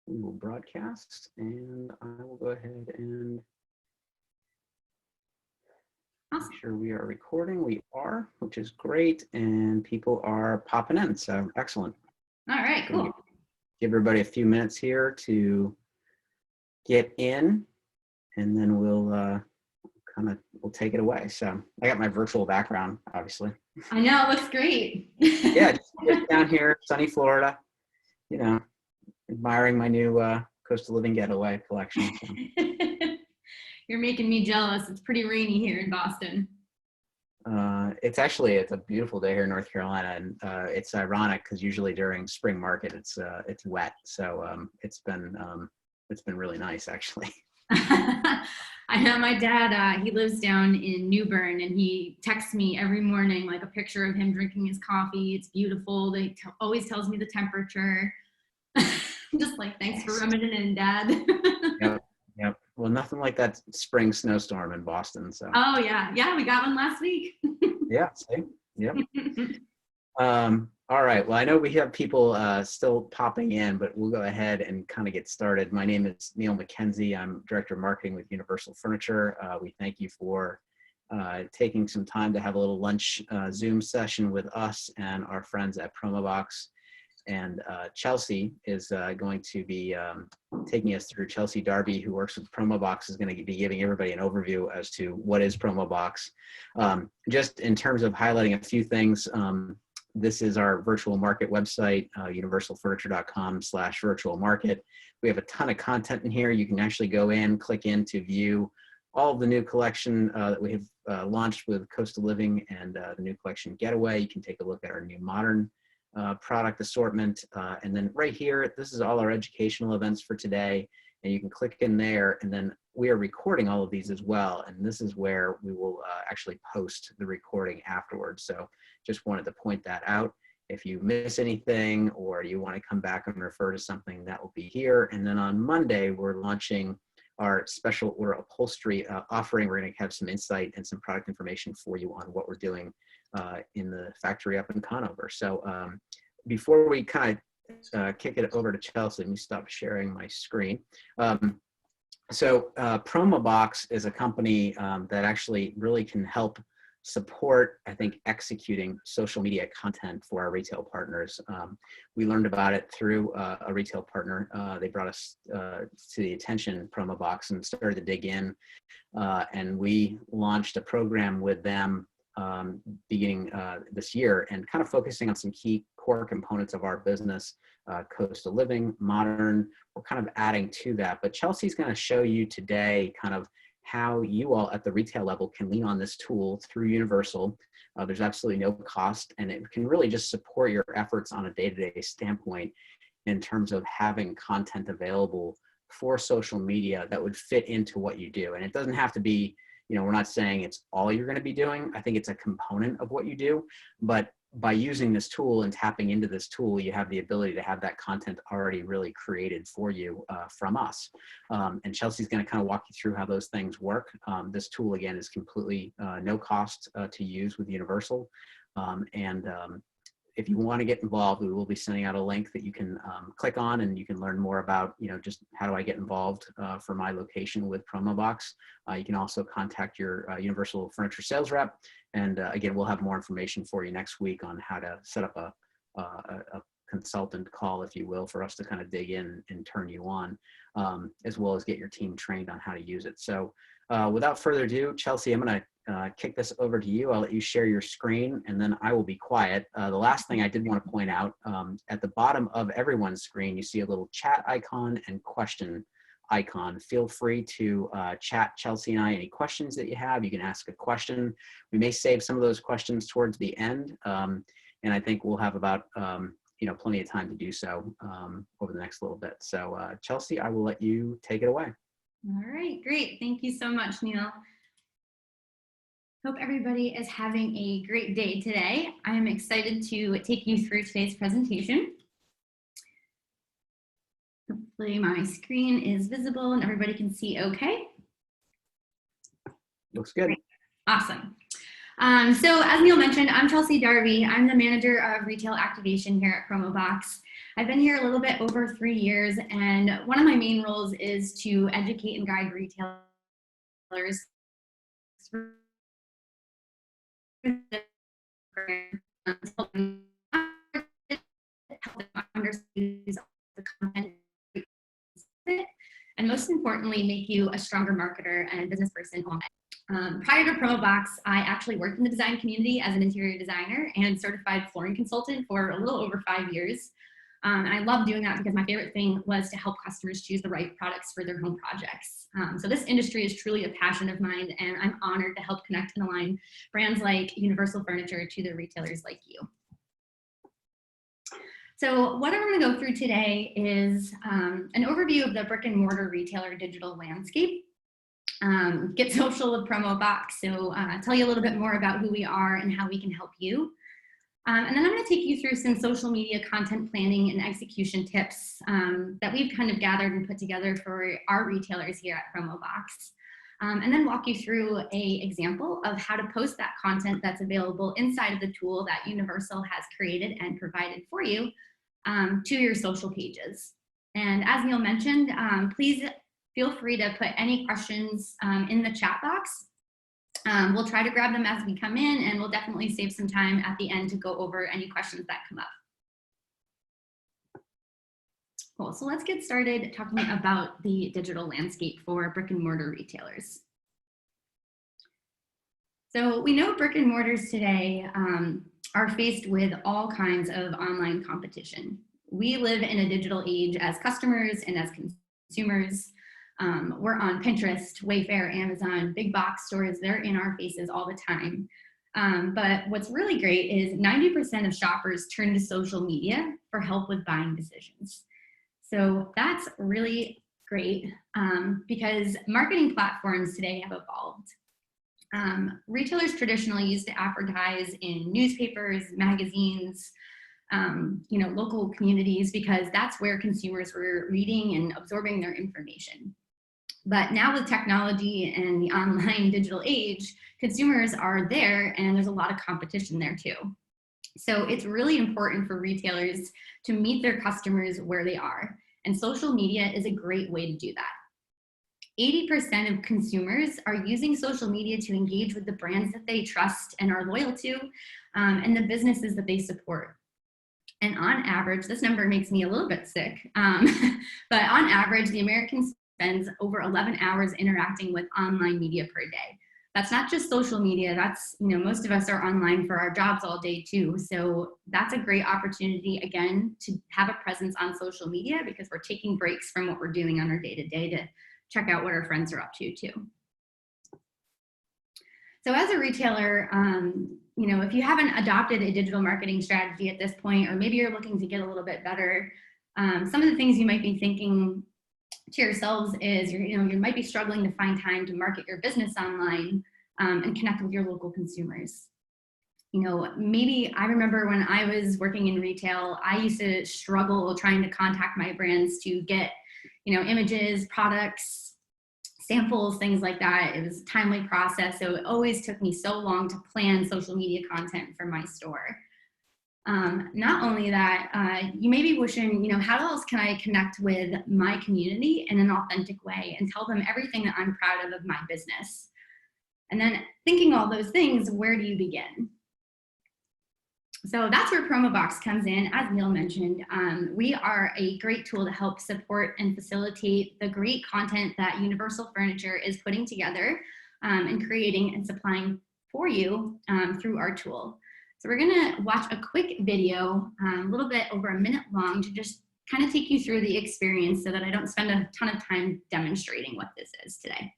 we will broadcast, and I will go ahead and make sure we are recording. We are, which is great, and people are popping in, so excellent. All right, cool. Give everybody a few minutes here to get in, and then we'll take it away. So I got my virtual background, obviously. I know, it looks great. Yeah, just down here, sunny Florida, you know, admiring my new coastal living getaway collection. So. You're making me jealous. It's pretty rainy here in Boston. It's a beautiful day here in North Carolina, and it's ironic because usually during spring market it's wet. So it's been really nice, actually. I know my dad, he lives down in New Bern, and he texts me every morning like a picture of him drinking his coffee. It's beautiful. They always tells me the temperature. Just like, thanks for rubbing it in, Dad. Yep. Well, nothing like that spring snowstorm in Boston. So. Oh yeah, we got one last week. Yeah. See? Yep. All right. Well, I know we have people still popping in, but we'll go ahead and kind of get started. My name is Neil McKenzie. I'm Director of Marketing with Universal Furniture. We thank you for taking some time to have a little lunch Zoom session with us and our friends at Promoboxx. And Chelsea is going to be taking us through. Chelsea Darby, who works with Promoboxx, is going to be giving everybody an overview as to what is Promoboxx. Just in terms of highlighting a few things, this is our virtual market website, universalfurniture.com/virtual market. We have a ton of content in here. You can actually go in, click in to view all of the new collection that we have launched with Coastal Living and the new collection Getaway. You can take a look at our new modern product assortment. And then right here, this is all our educational events for today. And you can click in there, and then we are recording all of these as well. And this is where we will actually post the recording afterwards. So just wanted to point that out. If you miss anything or you want to come back and refer to something, that will be here. And then on Monday, we're launching our special order upholstery offering. We're going to have some insight and some product information for you on what we're doing in the factory up in Conover. So before we kind of kick it over to Chelsea, let me stop sharing my screen. Promoboxx is a company that actually really can help support, I think, executing social media content for our retail partners. We learned about it through a retail partner. They brought us to the attention, Promoboxx, and started to dig in. And we launched a program with them beginning this year, and kind of focusing on some key core components of our business, coastal living, modern. We're kind of adding to that. But Chelsea's going to show you today kind of how you all at the retail level can lean on this tool through Universal. There's absolutely no cost, and it can really just support your efforts on a day-to-day standpoint in terms of having content available for social media that would fit into what you do. And it doesn't have to be, we're not saying it's all you're going to be doing. I think it's a component of what you do, but by using this tool and tapping into this tool, you have the ability to have that content already really created for you from us. And Chelsea's going to kind of walk you through how those things work. This tool, again, is completely no cost to use with Universal. If you want to get involved, we will be sending out a link that you can click on, and you can learn more about, just how do I get involved for my location with Promoboxx. You can also contact your Universal Furniture sales rep. And again, we'll have more information for you next week on how to set up a consultant call, if you will, for us to kind of dig in and turn you on, as well as get your team trained on how to use it. So without further ado, Chelsea, I'm going to kick this over to you. I'll let you share your screen, and then I will be quiet. The last thing I did want to point out, at the bottom of everyone's screen, you see a little chat icon and question icon. Feel free to chat Chelsea and I any questions that you have. You can ask a question. We may save some of those questions towards the end, and I think we'll have about plenty of time to do so over the next little bit. So Chelsea, I will let you take it away. All right, great. Thank you so much, Neil. Hope everybody is having a great day today. I'm excited to take you through today's presentation. Hopefully my screen is visible and everybody can see okay. Looks good. Great. Awesome. So as Neil mentioned, I'm Chelsea Darby. I'm the manager of retail activation here at Promoboxx. I've been here a little bit over 3 years, and one of my main roles is to educate and guide retailers through the program, help them understand the content, and most importantly, make you a stronger marketer and business person online. Prior to Promoboxx, I actually worked in the design community as an interior designer and certified flooring consultant for a little over 5 years. And I love doing that because my favorite thing was to help customers choose the right products for their home projects. So this industry is truly a passion of mine, and I'm honored to help connect and align brands like Universal Furniture to their retailers like you. So what I'm going to go through today is an overview of the brick and mortar retailer digital landscape. Get social with Promoboxx, so tell you a little bit more about who we are and how we can help you. And then I'm going to take you through some social media content planning and execution tips that we've kind of gathered and put together for our retailers here at Promoboxx. And then walk you through an example of how to post that content that's available inside of the tool that Universal has created and provided for you to your social pages. And as Neil mentioned, please feel free to put any questions in the chat box. We'll try to grab them as we come in, and we'll definitely save some time at the end to go over any questions that come up. Cool, so let's get started talking about the digital landscape for brick and mortar retailers. So we know brick and mortars today are faced with all kinds of online competition. We live in a digital age as customers and as consumers. We're on Pinterest, Wayfair, Amazon, big box stores. They're in our faces all the time. But what's really great is 90% of shoppers turn to social media for help with buying decisions. So that's really great because marketing platforms today have evolved. Retailers traditionally used to advertise in newspapers, magazines, local communities, because that's where consumers were reading and absorbing their information. But now with technology and the online digital age, consumers are there and there's a lot of competition there too. So it's really important for retailers to meet their customers where they are. And social media is a great way to do that. 80% of consumers are using social media to engage with the brands that they trust and are loyal to, and the businesses that they support. And on average, this number makes me a little bit sick, but on average, the American spends over 11 hours interacting with online media per day. That's not just social media, that's, most of us are online for our jobs all day too. So that's a great opportunity, again, to have a presence on social media, because we're taking breaks from what we're doing on our day-to-day to check out what our friends are up to too. So as a retailer, if you haven't adopted a digital marketing strategy at this point, or maybe you're looking to get a little bit better, some of the things you might be thinking to yourselves is, you might be struggling to find time to market your business online and connect with your local consumers. Maybe I remember when I was working in retail, I used to struggle trying to contact my brands to get, images, products, samples, things like that. It was a timely process. So it always took me so long to plan social media content for my store. Not only that, you may be wishing, how else can I connect with my community in an authentic way and tell them everything that I'm proud of my business? And then thinking all those things, where do you begin? So that's where Promoboxx comes in. As Neil mentioned, we are a great tool to help support and facilitate the great content that Universal Furniture is putting together and creating and supplying for you through our tool. So we're gonna watch a quick video, a little bit over a minute long, to just kind of take you through the experience so that I don't spend a ton of time demonstrating what this is today.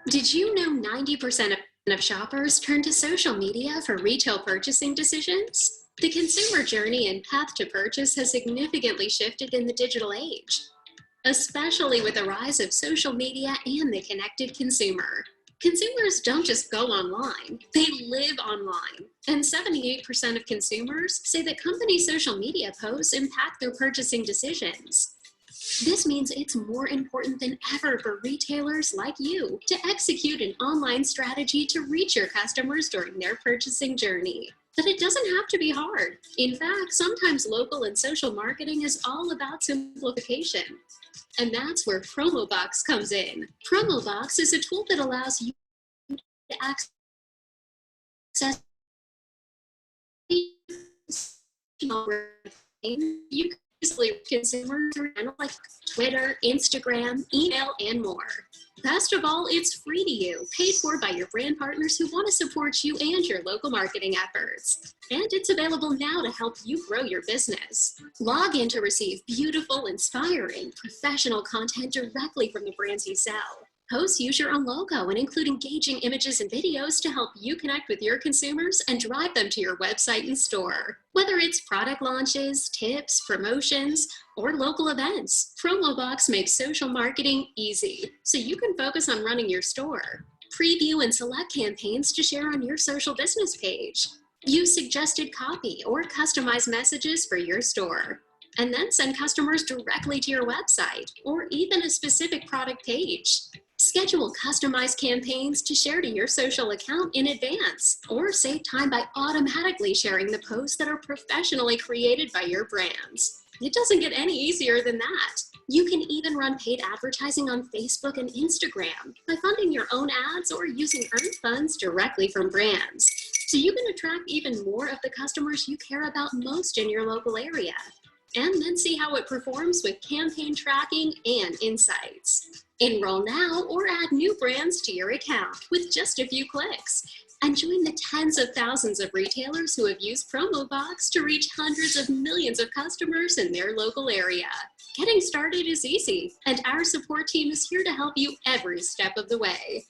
Did you know 90% of shoppers turn to social media for retail purchasing decisions? The consumer journey and path to purchase has significantly shifted in the digital age, especially with the rise of social media and the connected consumer. Consumers don't just go online, they live online. And 78% of consumers say that company social media posts impact their purchasing decisions. This means it's more important than ever for retailers like you to execute an online strategy to reach your customers during their purchasing journey. But it doesn't have to be hard. In fact, sometimes local and social marketing is all about simplification. And that's where Promoboxx comes in. Promoboxx is a tool that allows you to access you can easily reach consumers through channels like Twitter, Instagram, email, and more. Best of all, it's free to you, paid for by your brand partners who want to support you and your local marketing efforts. And it's available now to help you grow your business. Log in to receive beautiful, inspiring, professional content directly from the brands you sell. Posts use your own logo and include engaging images and videos to help you connect with your consumers and drive them to your website and store. Whether it's product launches, tips, promotions, or local events, Promoboxx makes social marketing easy, so you can focus on running your store. Preview and select campaigns to share on your social business page. Use suggested copy or customized messages for your store. And then send customers directly to your website or even a specific product page. Schedule customized campaigns to share to your social account in advance, or save time by automatically sharing the posts that are professionally created by your brands. It doesn't get any easier than that. You can even run paid advertising on Facebook and Instagram by funding your own ads or using earned funds directly from brands. So you can attract even more of the customers you care about most in your local area. And then see how it performs with campaign tracking and insights. Enroll now or add new brands to your account with just a few clicks. And join the tens of thousands of retailers who have used Promoboxx to reach hundreds of millions of customers in their local area. Getting started is easy, and our support team is here to help you every step of the way.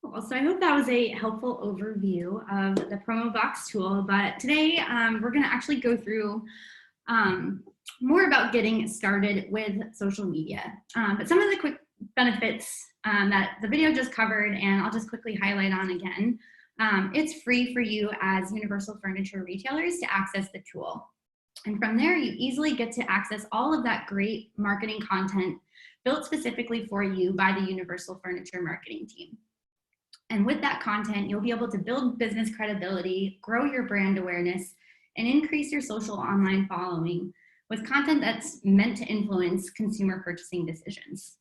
Cool. So I hope that was a helpful overview of the Promoboxx tool, but today we're going to actually go through more about getting started with social media. But some of the quick benefits that the video just covered, and I'll just quickly highlight on again. It's free for you as Universal Furniture retailers to access the tool. And from there, you easily get to access all of that great marketing content built specifically for you by the Universal Furniture marketing team. And with that content, you'll be able to build business credibility, grow your brand awareness, and increase your social online following with content that's meant to influence consumer purchasing decisions.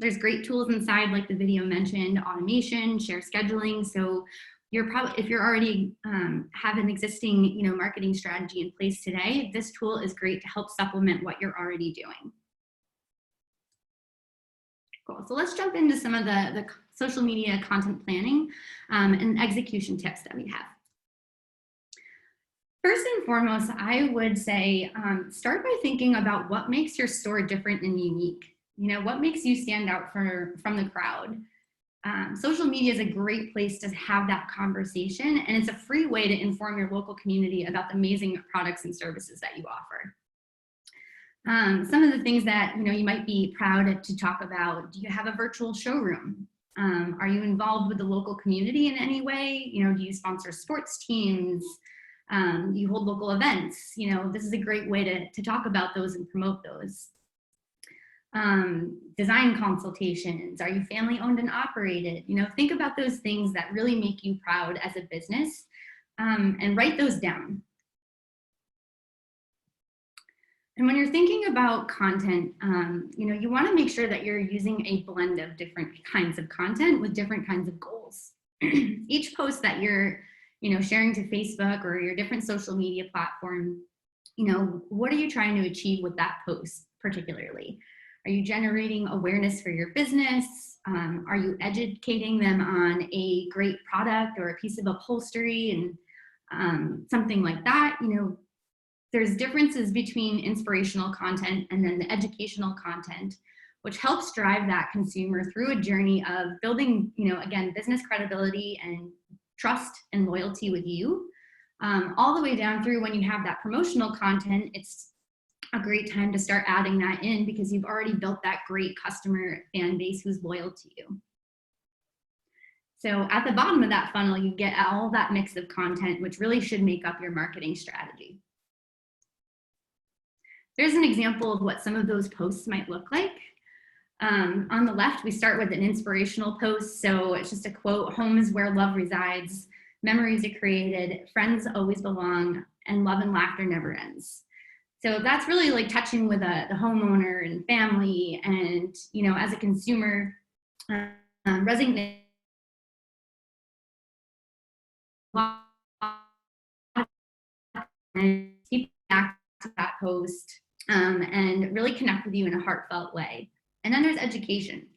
There's great tools inside, like the video mentioned, automation, share scheduling. So if you're already have an existing marketing strategy in place today, this tool is great to help supplement what you're already doing. Cool. So let's jump into some of the social media content planning and execution tips that we have. First and foremost, I would say start by thinking about what makes your store different and unique. What makes you stand out from the crowd? Social media is a great place to have that conversation, and it's a free way to inform your local community about the amazing products and services that you offer. Some of the things that you might be proud to talk about: do you have a virtual showroom? Are you involved with the local community in any way? Do you sponsor sports teams? Do you hold local events? This is a great way to talk about those and promote those. Design consultations. Are you family owned and operated? Think about those things that really make you proud as a business, and write those down. And when you're thinking about content, you want to make sure that you're using a blend of different kinds of content with different kinds of goals. Each post that you're sharing to Facebook or your different social media platform, what are you trying to achieve with that post particularly? Are you generating awareness for your business? Are you educating them on a great product or a piece of upholstery and something like that? There's differences between inspirational content and then the educational content, which helps drive that consumer through a journey of building, again, business credibility and trust and loyalty with you, all the way down through when you have that promotional content. It's a great time to start adding that in because you've already built that great customer fan base who's loyal to you. So at the bottom of that funnel, you get all that mix of content, which really should make up your marketing strategy. There's an example of what some of those posts might look like. On the left, we start with an inspirational post. So it's just a quote: "Home is where love resides, memories are created, friends always belong, and love and laughter never ends." So that's really like touching with the homeowner and family, and, you know, as a consumer, resonating and keep back to that post, and really connect with you in a heartfelt way. And then there's education.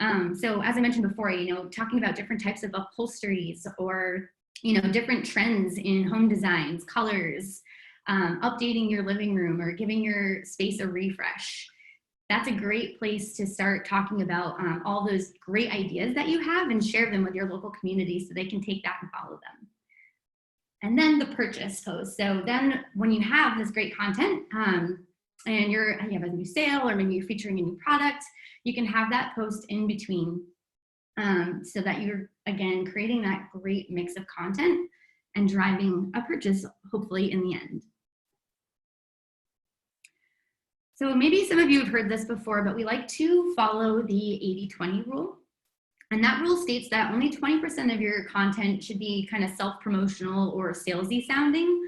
So as I mentioned before, you know, talking about different types of upholsteries, or, you know, different trends in home designs, colors, updating your living room, or giving your space a refresh. That's a great place to start talking about all those great ideas that you have, and share them with your local community so they can take that and follow them. And then the purchase post. So then when you have this great content, and you have a new sale, or maybe you're featuring a new product, you can have that post in between, so that you're, again, creating that great mix of content and driving a purchase, hopefully, in the end. So maybe some of you have heard this before, but we like to follow the 80-20 rule. And that rule states that only 20% of your content should be kind of self-promotional or salesy sounding.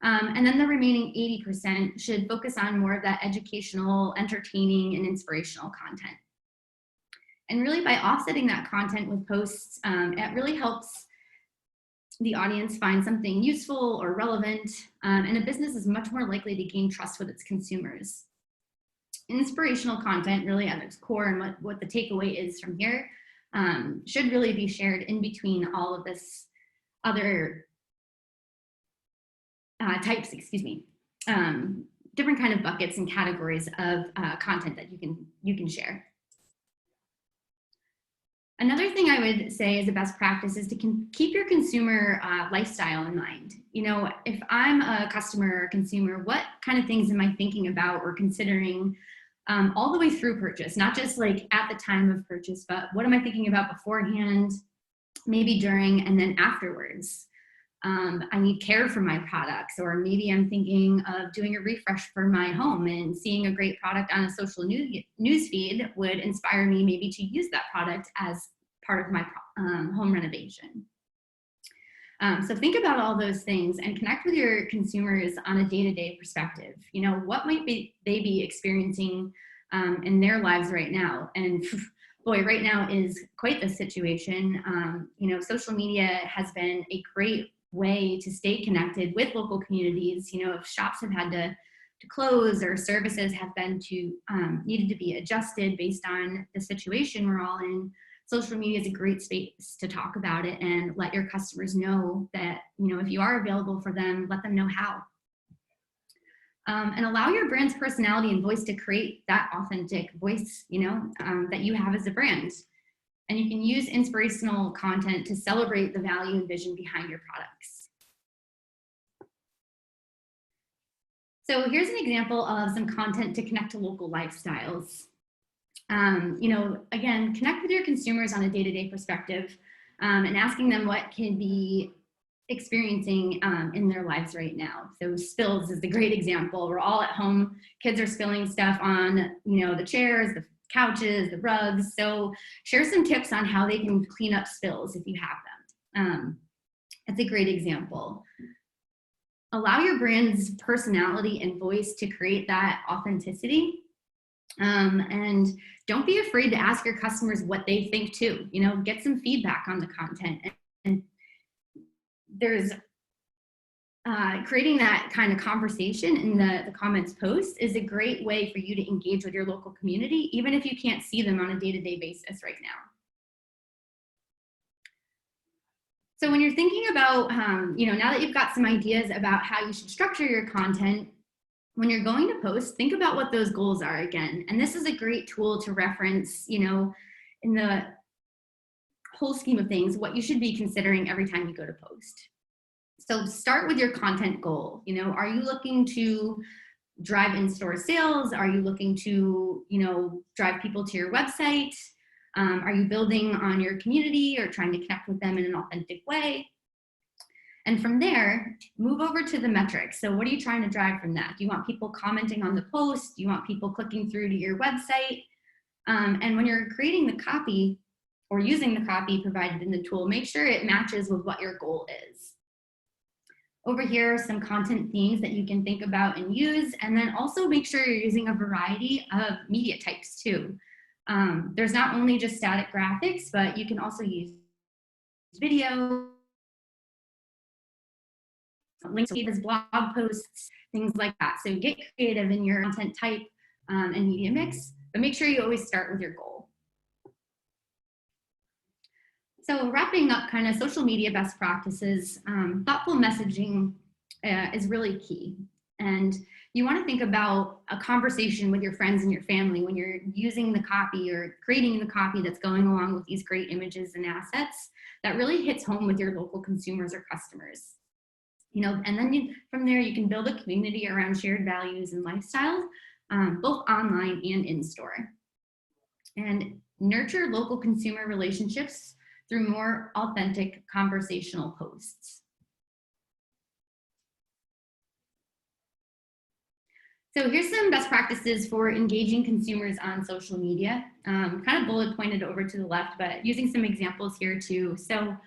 And then the remaining 80% should focus on more of that educational, entertaining, and inspirational content. And really, by offsetting that content with posts, it really helps the audience find something useful or relevant, and a business is much more likely to gain trust with its consumers. Inspirational content, really at its core, and what the takeaway is from here, should really be shared in between all of this other types, different kind of buckets and categories of content that you can share. Another thing I would say as a best practice is to keep your consumer lifestyle in mind. You know, if I'm a customer or consumer, what kind of things am I thinking about or considering all the way through purchase? Not just like at the time of purchase, but what am I thinking about beforehand, maybe during, and then afterwards? I need care for my products, or maybe I'm thinking of doing a refresh for my home, and seeing a great product on a social news feed would inspire me maybe to use that product as part of my home renovation. So think about all those things and connect with your consumers on a day-to-day perspective. You know, what might they be experiencing in their lives right now? And boy, right now is quite the situation. You know, social media has been a great way to stay connected with local communities. You know, if shops have had to close, or services have been needed to be adjusted based on the situation we're all in, social media is a great space to talk about it and let your customers know that, you know, if you are available for them, let them know how. And allow your brand's personality and voice to create that authentic voice, you know, that you have as a brand. And you can use inspirational content to celebrate the value and vision behind your products. So here's an example of some content to connect to local lifestyles. You know, again, connect with your consumers on a day-to-day perspective, and asking them what can be experiencing in their lives right now. So spills is a great example. We're all at home, kids are spilling stuff on, you know, the chairs, the couches, the rugs. So share some tips on how they can clean up spills if you have them. It's a great example. Allow your brand's personality and voice to create that authenticity. And don't be afraid to ask your customers what they think too. You know, get some feedback on the content. And there's creating that kind of conversation in the comments post is a great way for you to engage with your local community, even if you can't see them on a day-to-day basis right now. So when you're thinking about, you know, now that you've got some ideas about how you should structure your content, when you're going to post, think about what those goals are again. And this is a great tool to reference, you know, in the whole scheme of things, what you should be considering every time you go to post. So start with your content goal. You know, are you looking to drive in-store sales? Are you looking to, you know, drive people to your website? Are you building on your community or trying to connect with them in an authentic way? And from there, move over to the metrics. So what are you trying to drive from that? Do you want people commenting on the post? Do you want people clicking through to your website? And when you're creating the copy or using the copy provided in the tool, make sure it matches with what your goal is. Over here are some content themes that you can think about and use, and then also make sure you're using a variety of media types too. There's not only just static graphics, but you can also use video, links to blog posts, things like that. So get creative in your content type and media mix, but make sure you always start with your goal. So wrapping up kind of social media best practices, thoughtful messaging is really key. And you want to think about a conversation with your friends and your family when you're using the copy or creating the copy that's going along with these great images and assets that really hits home with your local consumers or customers. You know, and then from there, you can build a community around shared values and lifestyles, both online and in store. And nurture local consumer relationships through more authentic conversational posts. So here's some best practices for engaging consumers on social media. Kind of bullet pointed over to the left, but using some examples here too. So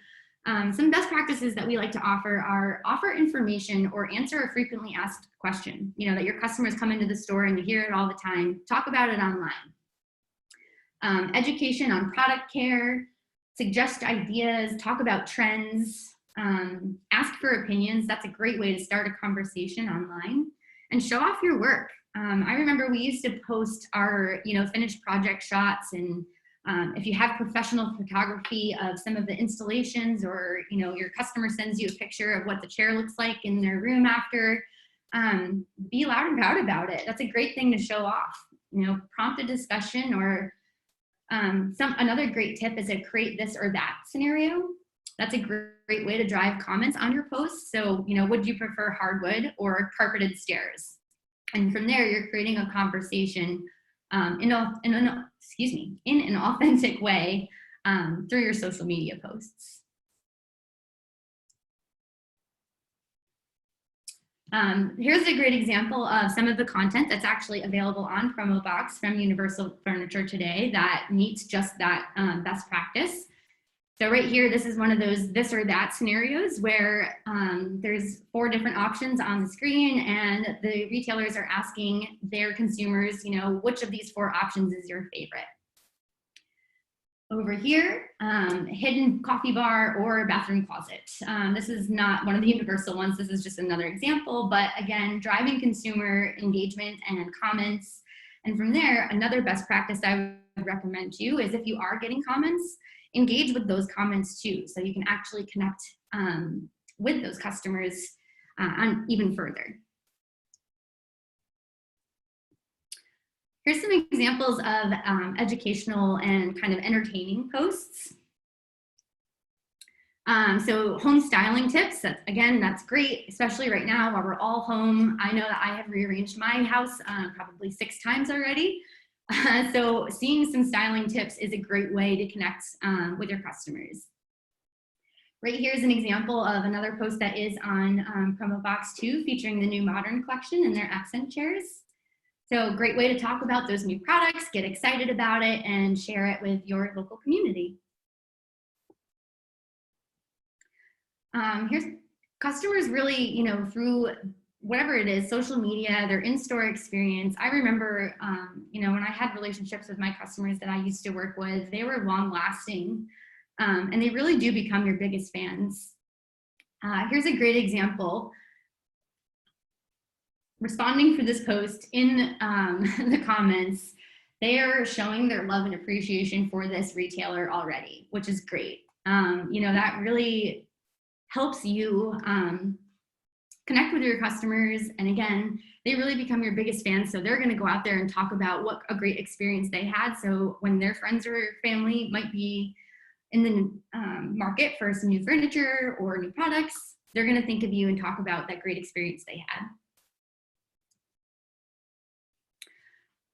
some best practices that we like to offer information or answer a frequently asked question. You know, that your customers come into the store and you hear it all the time. Talk about it online. Education on product care, suggest ideas, talk about trends, ask for opinions. That's a great way to start a conversation online, and show off your work. I remember we used to post our, finished project shots, and if you have professional photography of some of the installations, or your customer sends you a picture of what the chair looks like in their room after, be loud and proud about it. That's a great thing to show off. Prompt a discussion, or another great tip is to create this or that scenario. That's a great way to drive comments on your posts. So, would you prefer hardwood or carpeted stairs? And from there, you're creating a conversation in an authentic way through your social media posts. Here's a great example of some of the content that's actually available on Promoboxx from Universal Furniture today that meets just that best practice. So right here, this is one of those this or that scenarios where there's 4 different options on the screen, and the retailers are asking their consumers, which of these 4 options is your favorite? Over here, hidden coffee bar or bathroom closet. This is not one of the universal ones. This is just another example, but again, driving consumer engagement and comments. And from there, another best practice I would recommend to you is, if you are getting comments, engage with those comments too, so you can actually connect with those customers on even further. Here's some examples of educational and kind of entertaining posts. So home styling tips, that's great, especially right now while we're all home. I know that I have rearranged my house probably 6 times already. So seeing some styling tips is a great way to connect with your customers. Right here is an example of another post that is on Promoboxx too, featuring the new Modern collection and their accent chairs. So great way to talk about those new products, get excited about it, and share it with your local community. Here's customers really, through whatever it is, social media, their in-store experience. I remember, when I had relationships with my customers that I used to work with, they were long-lasting, and they really do become your biggest fans. Here's a great example. Responding for this post in the comments, they are showing their love and appreciation for this retailer already, which is great. That really helps you connect with your customers. And again, they really become your biggest fans. So they're going to go out there and talk about what a great experience they had. So when their friends or family might be in the market for some new furniture or new products, they're going to think of you and talk about that great experience they had.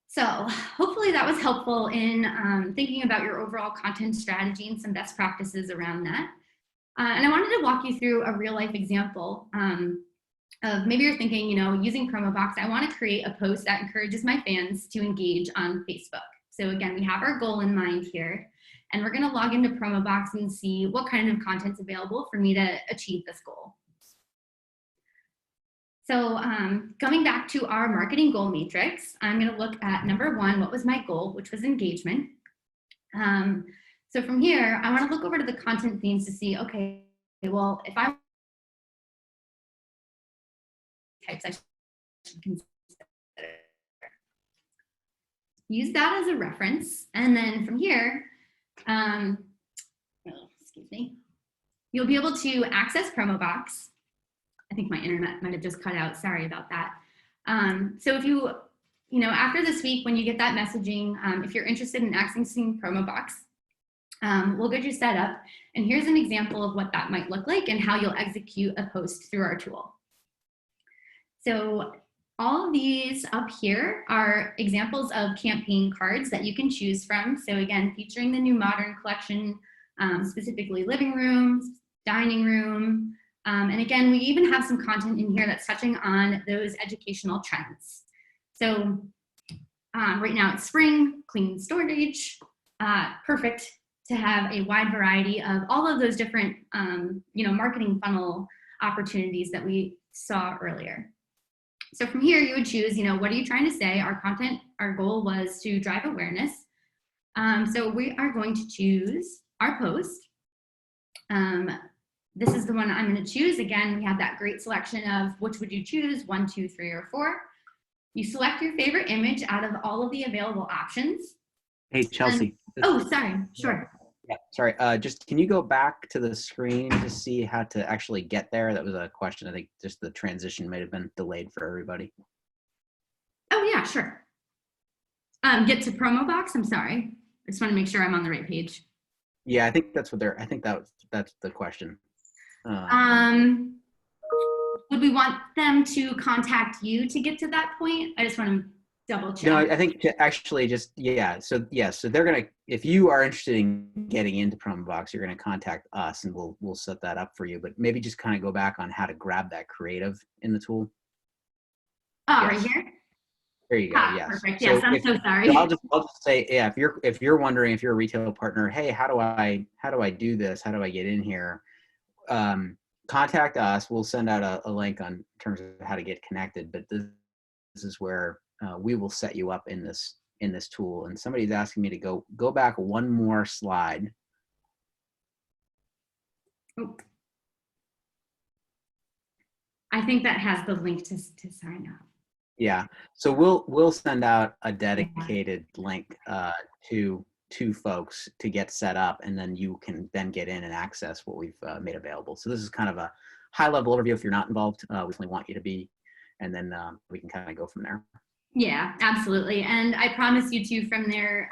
So hopefully that was helpful in thinking about your overall content strategy and some best practices around that. And I wanted to walk you through a real life example of maybe you're thinking, using Promoboxx, I want to create a post that encourages my fans to engage on Facebook. So again, we have our goal in mind here, and we're going to log into Promoboxx and see what kind of content's available for me to achieve this goal. So going back to our marketing goal matrix, I'm going to look at number 1, what was my goal, which was engagement. So from here, I want to look over to the content themes to see, okay, well, if I types I should consider. Use that as a reference, and then from here, excuse me, you'll be able to access Promoboxx. I think my internet might have just cut out. Sorry about that. So if you after this week, when you get that messaging, if you're interested in accessing Promoboxx, we'll get you set up. And here's an example of what that might look like and how you'll execute a post through our tool. So all of these up here are examples of campaign cards that you can choose from. So again, featuring the new modern collection, specifically living rooms, dining room. And again, we even have some content in here that's touching on those educational trends. So right now it's spring, clean storage, perfect to have a wide variety of all of those different marketing funnel opportunities that we saw earlier. So from here, you would choose, what are you trying to say? Our goal was to drive awareness. So we are going to choose our post. This is the one I'm going to choose. Again, we have that great selection of which would you choose, 1, 2, 3, or 4. You select your favorite image out of all of the available options. Hey, Chelsea. Sorry, sure. Yeah, sorry. Just can you go back to the screen to see how to actually get there? That was a question. I think just the transition might have been delayed for everybody. Oh yeah, sure. Get to Promoboxx. I'm sorry. I just want to make sure I'm on the right page. Yeah, I think that's what they're. I think that's the question. Would we want them to contact you to get to that point? I just want to double check. No, I think actually just, So they're going to, if you are interested in getting into Promoboxx, you're going to contact us and we'll set that up for you, but maybe just kind of go back on how to grab that creative in the tool. Oh, yes. Right here? There you go. Yes. Perfect. Yes, I'm so sorry. So I'll just say, yeah, if you're wondering, if you're a retail partner, hey, how do I do this? How do I get in here? Contact us. We'll send out a link on terms of how to get connected, but this is where we will set you up in this tool. And somebody's asking me to go back one more slide. Oh. I think that has the link to sign up. Yeah. So we'll send out a dedicated link to folks to get set up, and then you can then get in and access what we've made available. So this is kind of a high level overview. If you're not involved, we definitely want you to be, and then we can kind of go from there. Yeah, absolutely. And I promise you too, from there,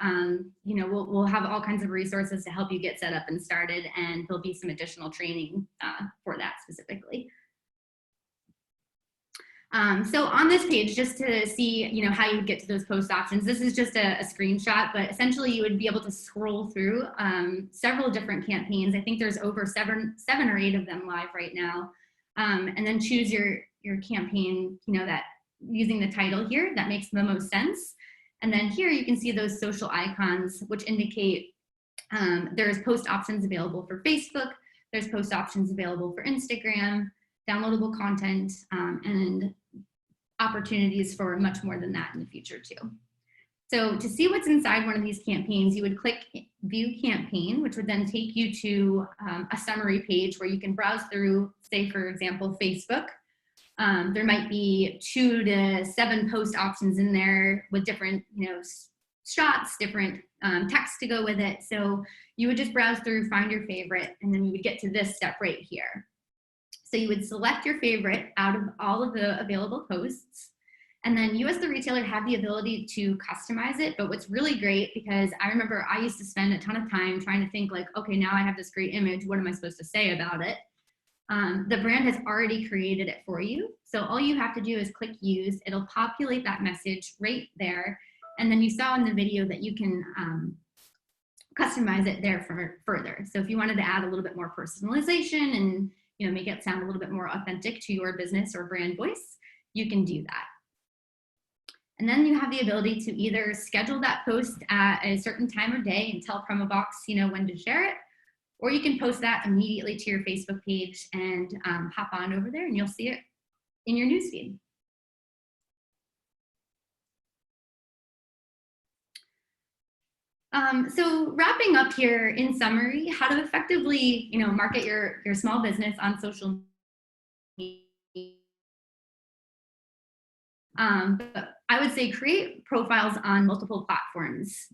we'll have all kinds of resources to help you get set up and started, and there'll be some additional training for that specifically. So on this page, just to see, how you would get to those post options, this is just a screenshot, but essentially you would be able to scroll through several different campaigns. I think there's over seven or 8 of them live right now. And then choose your campaign, that using the title here, that makes the most sense. And then here you can see those social icons, which indicate there's post options available for Facebook, there's post options available for Instagram, downloadable content, and opportunities for much more than that in the future too. So to see what's inside one of these campaigns, you would click View Campaign, which would then take you to a summary page where you can browse through, say, for example, Facebook. There might be 2 to 7 post options in there with different, shots, different text to go with it. So you would just browse through, find your favorite, and then you would get to this step right here. So you would select your favorite out of all of the available posts, and then you as the retailer have the ability to customize it. But what's really great, because I remember I used to spend a ton of time trying to think like, okay, now I have this great image, what am I supposed to say about it? The brand has already created it for you. So all you have to do is click use, it'll populate that message right there. And then you saw in the video that you can customize it there further. So if you wanted to add a little bit more personalization and make it sound a little bit more authentic to your business or brand voice, you can do that. And then you have the ability to either schedule that post at a certain time of day and tell Promoboxx, when to share it, or you can post that immediately to your Facebook page and hop on over there and you'll see it in your newsfeed. So wrapping up here, in summary, how to effectively, market your small business on social media. But I would say create profiles on multiple platforms.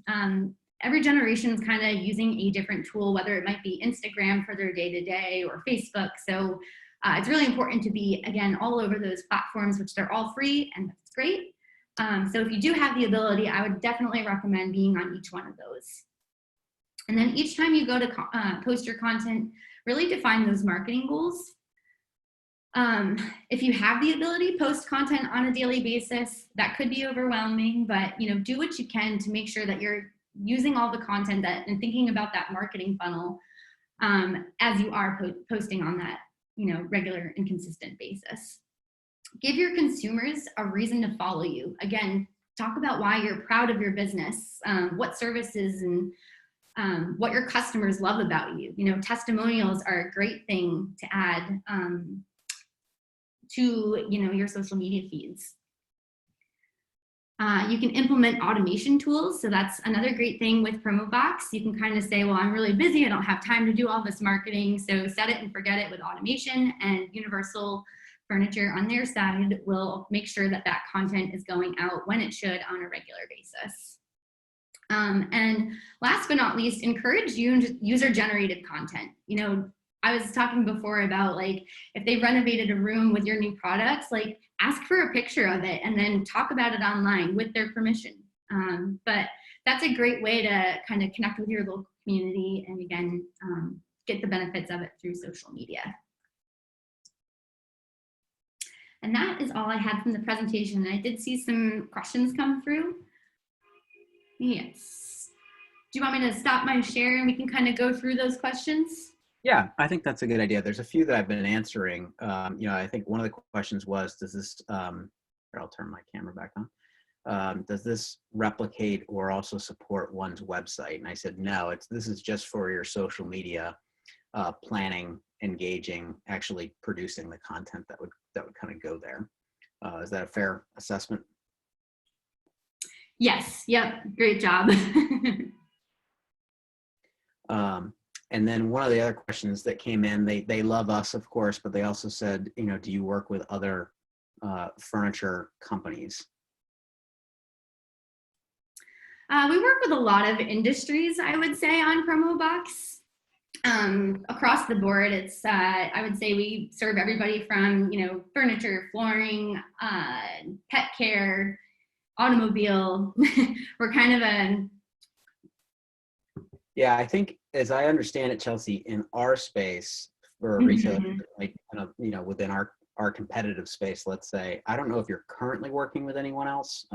Every generation is kind of using a different tool, whether it might be Instagram for their day-to-day or Facebook. So it's really important to be, again, all over those platforms, which they're all free, and that's great. So if you do have the ability, I would definitely recommend being on each one of those. And then each time you go to post your content, really define those marketing goals. If you have the ability, post content on a daily basis. That could be overwhelming, but do what you can to make sure that you're using all the content and thinking about that marketing funnel as you are posting on that regular and consistent basis. Give your consumers a reason to follow you. Again, talk about why you're proud of your business, what services and what your customers love about you. Testimonials are a great thing to add to your social media feeds. You can implement automation tools. So that's another great thing with Promoboxx. You can kind of say, well, I'm really busy. I don't have time to do all this marketing. So set it and forget it with automation, and Universal Furniture on their side will make sure that that content is going out when it should on a regular basis. And last but not least, encourage user-generated content. I was talking before about, like, if they renovated a room with your new products, like, ask for a picture of it and then talk about it online with their permission. But that's a great way to kind of connect with your local community and, again, get the benefits of it through social media. And that is all I had from the presentation. I did see some questions come through. Yes. Do you want me to stop my share and we can kind of go through those questions? Yeah, I think that's a good idea. There's a few that I've been answering. I think one of the questions was, does this, I'll turn my camera back on. Does this replicate or also support one's website? And I said, no, this is just for your social media planning, engaging, actually producing the content that would kind of go there. Is that a fair assessment? Yes. Yep. Great job. And then one of the other questions that came in, they love us, of course, but they also said, do you work with other furniture companies? We work with a lot of industries, I would say, on Promoboxx. Across the board, it's I would say we serve everybody from furniture, flooring, pet care, automobile. We're kind of a Yeah, I think, as I understand it, Chelsea, in our space for a retailer, like within our competitive space, let's say, I don't know if you're currently working with anyone else,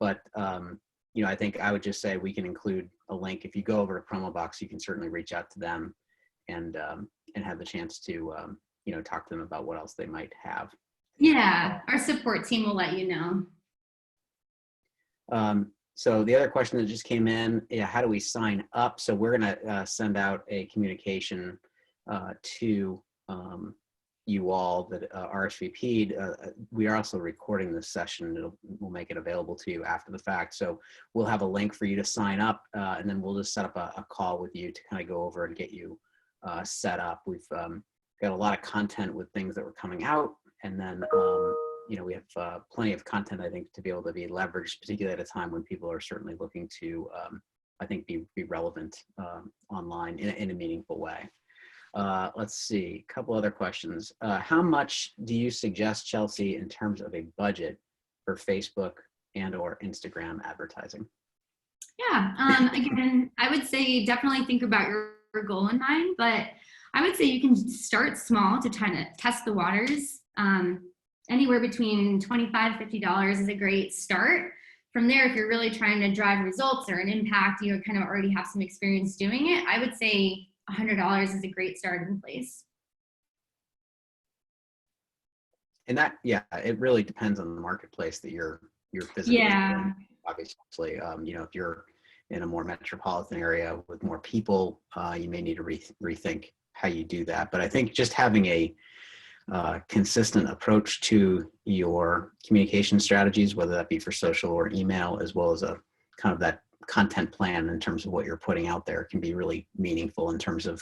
but I think I would just say we can include a link. If you go over to Promoboxx, you can certainly reach out to them and have the chance to talk to them about what else they might have. Yeah, our support team will let you know. So the other question that just came in, how do we sign up? So we're going to send out a communication to you all that RSVP'd. We are also recording this session. We'll make it available to you after the fact. So we'll have a link for you to sign up, and then we'll just set up a call with you to kind of go over and get you set up. We've got a lot of content with things that were coming out, and then we have plenty of content, I think, to be able to be leveraged, particularly at a time when people are certainly looking to, I think, be relevant online in a meaningful way. Let's see, a couple other questions. How much do you suggest, Chelsea, in terms of a budget for Facebook and or Instagram advertising? Yeah, again, I would say definitely think about your goal in mind, but I would say you can start small to kind of test the waters. Anywhere between $25, $50 is a great start from there, if you're really trying to drive results or an impact, you kind of already have some experience doing it, I would say $100 is a great starting place. And that, yeah, it really depends on the marketplace that you're physically in. Obviously, you know, if you're in a more metropolitan area with more people, you may need to rethink how you do that. But I think just having a consistent approach to your communication strategies, whether that be for social or email, as well as a kind of that content plan in terms of what you're putting out there, can be really meaningful in terms of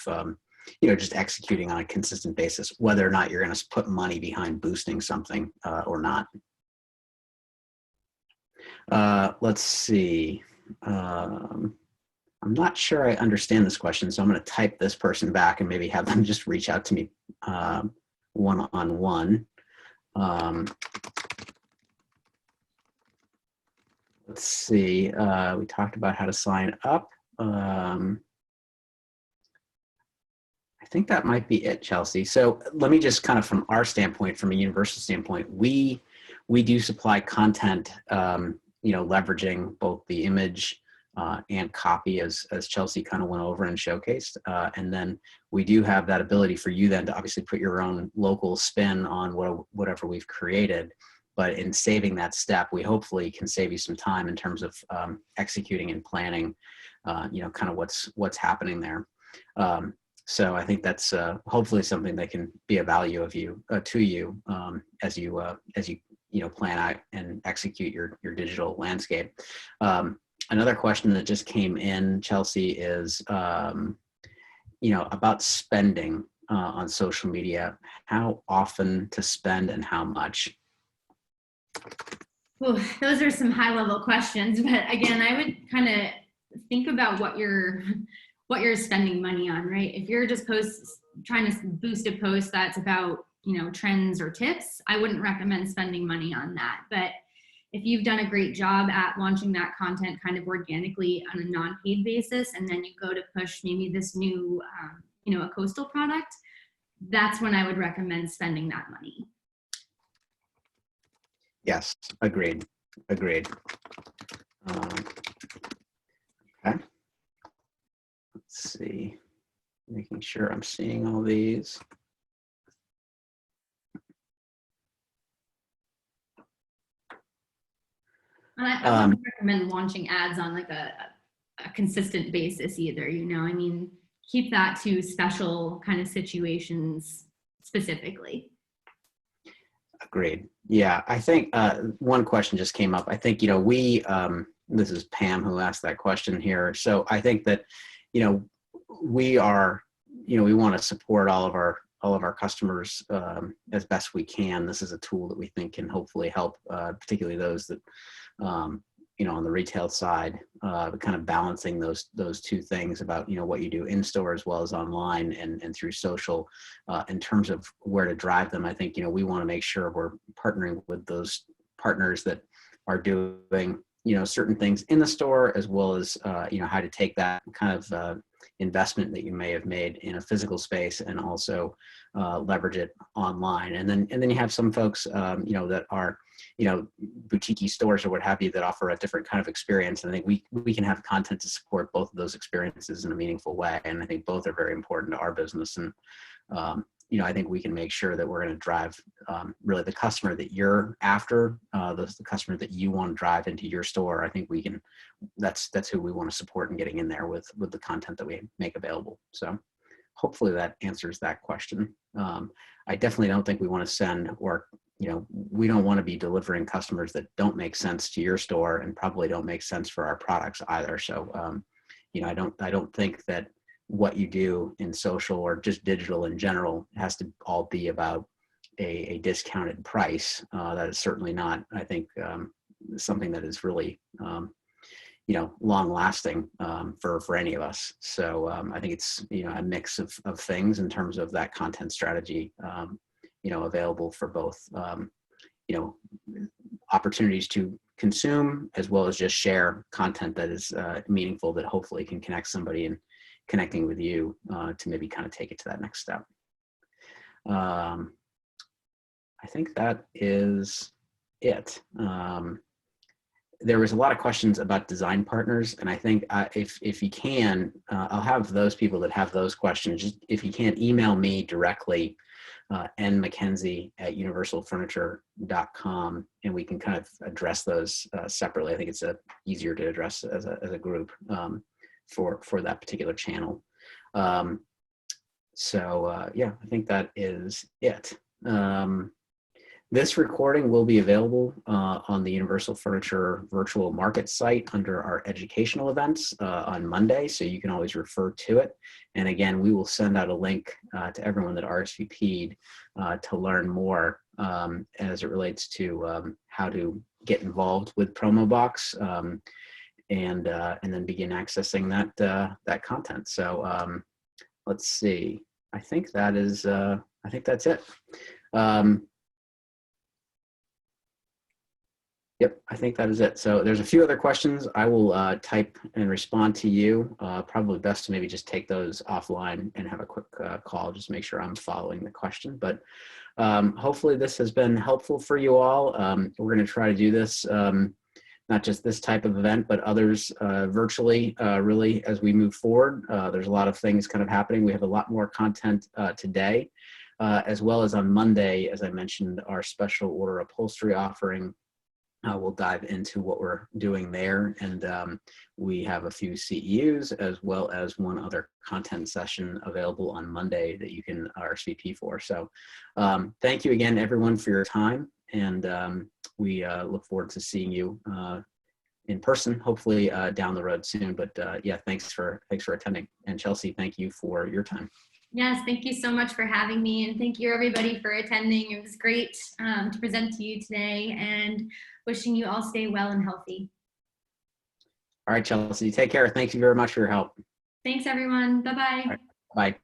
you know, just executing on a consistent basis, whether or not you're going to put money behind boosting something or not. Let's see. I'm not sure I understand this question, so I'm going to type this person back and maybe have them just reach out to me one-on-one. Let's see. We talked about how to sign up. I think that might be it, Chelsea. So let me just kind of, from our standpoint, from a universal standpoint, we do supply content, you know, leveraging both the image and copy, as Chelsea kind of went over and showcased. And then we do have that ability for you then to obviously put your own local spin on whatever we've created. But in saving that step, we hopefully can save you some time in terms of executing and planning, you know, kind of what's happening there. So I think that's hopefully something that can be a value of you to you as you plan out and execute your digital landscape. Another question that just came in, Chelsea, is you know, about spending on social media. How often to spend and how much? Ooh, those are some high-level questions, but again, I would kind of think about what you're spending money on, right? If you're just trying to boost a post that's about, you know, trends or tips, I wouldn't recommend spending money on that. But if you've done a great job at launching that content kind of organically on a non-paid basis, and then you go to push maybe this new, you know, a coastal product, that's when I would recommend spending that money. Yes, agreed. Okay. Let's see, making sure I'm seeing all these. And I wouldn't recommend launching ads on like a consistent basis either, you know, I mean, keep that to special kind of situations specifically. Agreed. Yeah, I think one question just came up. I think, you know, this is Pam who asked that question here. So I think that, you know, we want to support all of our customers as best we can. This is a tool that we think can hopefully help, particularly those that, you know, on the retail side, kind of balancing those two things about, you know, what you do in store as well as online and through social, in terms of where to drive them. I think, you know, we want to make sure we're partnering with those partners that are doing, you know, certain things in the store, as well as, you know, how to take that kind of investment that you may have made in a physical space and also leverage it online. And then you have some folks, you know, that are, you know, boutique stores or what have you that offer a different kind of experience. And I think we can have content to support both of those experiences in a meaningful way. And I think both are very important to our business. And, you know, I think we can make sure that we're going to drive really the customer that you're after, the customer that you want to drive into your store. I think we can, that's who we want to support in getting in there with the content that we make available. So hopefully that answers that question. I definitely don't think we want to send, or, you know, we don't want to be delivering customers that don't make sense to your store and probably don't make sense for our products either. So, you know, I don't think that what you do in social or just digital in general has to all be about a discounted price. That is certainly not, I think, something that is really, you know, long lasting for any of us. So I think it's, you know, a mix of things in terms of that content strategy, you know, available for both, you know, opportunities to consume as well as just share content that is meaningful, that hopefully can connect somebody and connecting with you to maybe kind of take it to that next step. I think that is it. there was a lot of questions about design partners, and I think if you can, I'll have those people that have those questions, just if you can, email me directly, nmckenzie@universalfurniture.com, and we can kind of address those separately. I think it's easier to address as a group for that particular channel. Yeah, I think that is it. This recording will be available on the Universal Furniture virtual market site under our educational events on Monday, so you can always refer to it. And again, we will send out a link to everyone that RSVP'd to learn more as it relates to how to get involved with Promoboxx and then begin accessing that content. So let's see. I think that is. I think that's it. Yep, I think that is it. So there's a few other questions. I will type and respond to you. Probably best to maybe just take those offline and have a quick call, just make sure I'm following the question. But hopefully this has been helpful for you all. We're going to try to do this, not just this type of event, but others virtually, really, as we move forward. There's a lot of things kind of happening. We have a lot more content today, as well as on Monday, as I mentioned, our special order upholstery offering. We'll dive into what we're doing there, and we have a few CEUs as well as one other content session available on Monday that you can RSVP for. So thank you again, everyone, for your time, and we look forward to seeing you in person, hopefully down the road soon. But yeah, thanks for attending. And Chelsea, thank you for your time. Yes, thank you so much for having me, and thank you everybody for attending. It was great to present to you today, and wishing you all stay well and healthy. All right, Chelsea, take care. Thank you very much for your help. Thanks, everyone. Bye-bye. Right, bye.